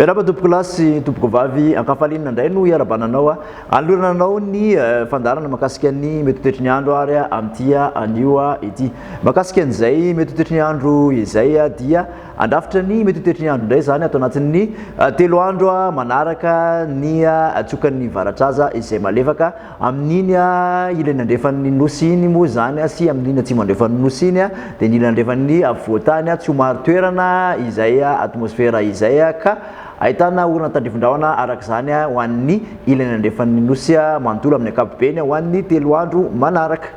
Berapa tumpoko lasy tumpoko vavy ankafalinina ndray no iarabananao alorananao ny fandarana makasika ny mety toetry ny andro ary amty anio ity makasika an'izay mety toetry ny andro izay dia andrafitra ny mety toetry ny andro ndray zany atao anatin'ny 3 andro manaraka ny atsokan'ny varatraza izay malefaka amin'iny ilany andrefan'ny nosy iny moa zany sy amin'iny tsy mandrefan'ny nosy iny dia ny ilany andrefan'ny voatany tsy maro toerana izay atmosfera izay ka ahitana orana tandrifondrahona araka zany ho an'ny ilany andrefan'ny nosy manontolo amin'ny ankapobeny ho an'ny 3 andro manaraka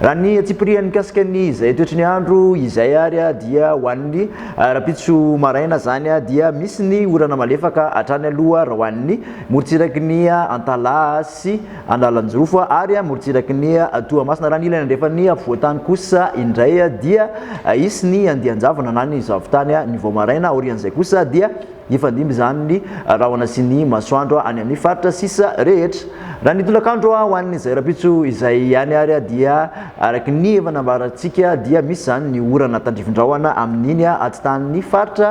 raha ny tsipirian'ny kasika ny izay toetry ny andro izay ary dia ho an'ny rapitso maraina zany dia misy ny orana malefaka hatrany aloha raha ho an'ny morotsiraky ny Antalaha sy Analanjorofo ary morotsiraky ny Toamasina raha ny ilany andrefan'ny voatany kosa indray dia isy ny andianjavona na ny zavotany ny voamaraina orian'izay kosa dia ifandimby zany ny rahona sy ny masoandro any amin'ny faritra sisa rehetra raha ny tolakandro ho an'ny izay rapitso izay ihany ary dia araky ny efa nambarantsika dia misy zany ny orana tandrifondrahona amin'iny atytan'ny faritra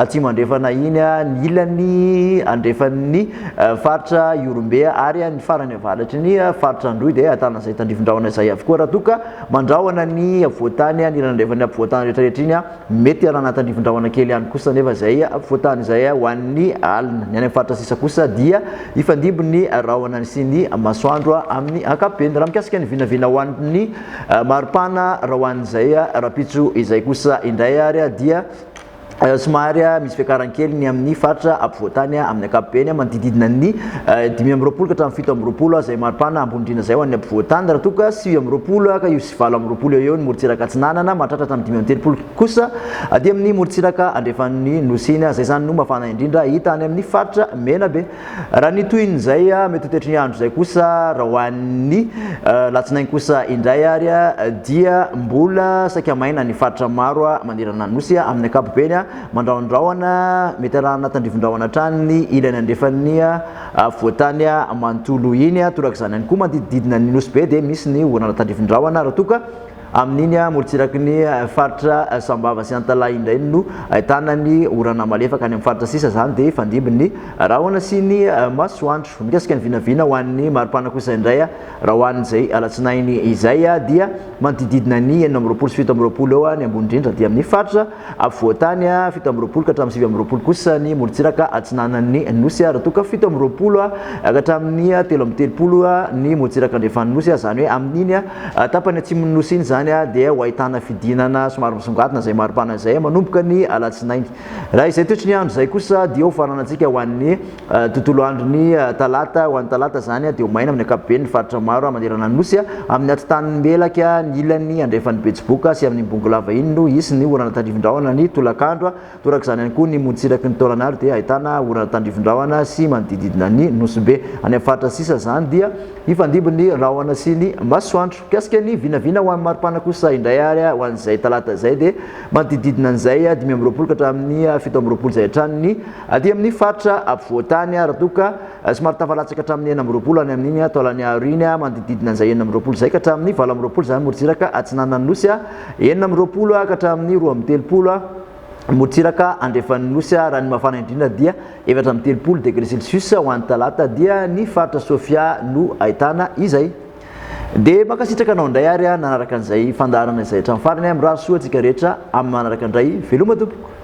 tsy mandrefana iny ny ilany andrefan'ny faritra Iorombe ary ny farany avalatry ny faritra Androy dia ahitana izay tandrifondrahona izay avokoa raha toka mandrahona ny voatany ny ilany andrefan'ny voatany rehetrarehetra iny mety arana tandrifondrahona kely ihany kosa nefa zay voatany izay ho an'ny alina ny any faritra sisa kosa dia ifandimby ny rahona sy ny masoandro amin'ny ankapobeny raha mikasika ny vinavina ho an'ny maripana raha ho an'izay rapitso izay kosa indray ary dia somary misy fiakarankely ny amin'ny faritra ampovoatany amin'ny ankapobeny manodididina ny 5 ka hatramin'ny 7 zay maripana ambonindrina zay ho an'ny ampovoatany raha toka 9 ka io sy 9 eo ny morotsiraka atsinanana mahatratra hatramin'ny 5 kosa dia amin'ny morotsiraka andrefan'ny nosy iny zay zany no mafana indrindra hita any amin'ny faritra Menabe raha ny toin'izay mety toetry ny andro zay kosa raha ho an'ny latsinainy kosa indray ary dia mbola saika maina ny faritra maro manerana nosy amin'ny ankapobeny mandrahondrahona mety arahana tandrifondrahona hatrany ny ilany andrefan'ny voatany manontolo iny toraka zany ihany koa manodididina ny nosy be dia misy ny orana tandrifondrahona raha toka amin'iny morotsiraky ny faritra Sambava sy Antalaha indray no ahitana ny orana malefaka any amin'ny faritra sisa zany dia ifandimby ny rahona sy ny masoandro mikasika ny vinavina ho an'ny maripana kosa indray raha ho an'izay alatsinainy izay dia manodididina ny 9 sy 7 eo ny ambonindrindra dia amin'ny faritra voatany 7 ka hatramin'ny 9 kosa ny morotsiraka atsinanan'ny nosy raha toka 7 ka hatramin'ny 13 ny morotsiraka andrefan'ny nosy zany hoe amin'iny tapany atsimon'ny nosy iny zany dia ho ahitana fidinana somary misongadina zay maripana zay manomboka ny alatsinainy raha izay toetry ny andro zay kosa dia ho faranantsika ho an'ny tontolo androny talata ho an'ny talata zany dia ho maina amin'ny ankapobeny ny faritra maro manerana ny nosy amin'ny atitan'ny mbelaka ny ilany andrefan'ny betsiboka sy amin'ny mbongolava iny no isy ny orana tandrifondrahona ny tolakandro toraka zany ihany koa ny morotsiraky ny taolan'andro dia ahitana orana tandrifondrahona sy manodididina ny nosy be any amin'ny faritra sisa zany dia ifandimby ny rahona sy ny masoandro kasika ny vinavina ho an'ny maripana kosa indray ary ho an'izay talata zay dia manodididina an'izay 5 ka hatramin'ny 7 zay hatrany dia amin'ny faritra ampovoatany raha toka somary tafalatsaka hatramin'ny 9 any amin'iny taolany aro iny manodididina an'izay 9 zay ka hatramin'ny 9 zany morotsiraka atsinanan'ny nosy 9 ka hatramin'ny 13 morotsiraka andrefan'ny nosy raha ny mafana indrindra dia 13 degré celsius ho an'ny talata dia ny faritra Sofia no ahitana izay dia makasitraka anao indray ary nanaraka an'izay fandarana izay hatramin'ny farany mirary soa antsika rehetra amin'ny manaraka indray veloma tompoko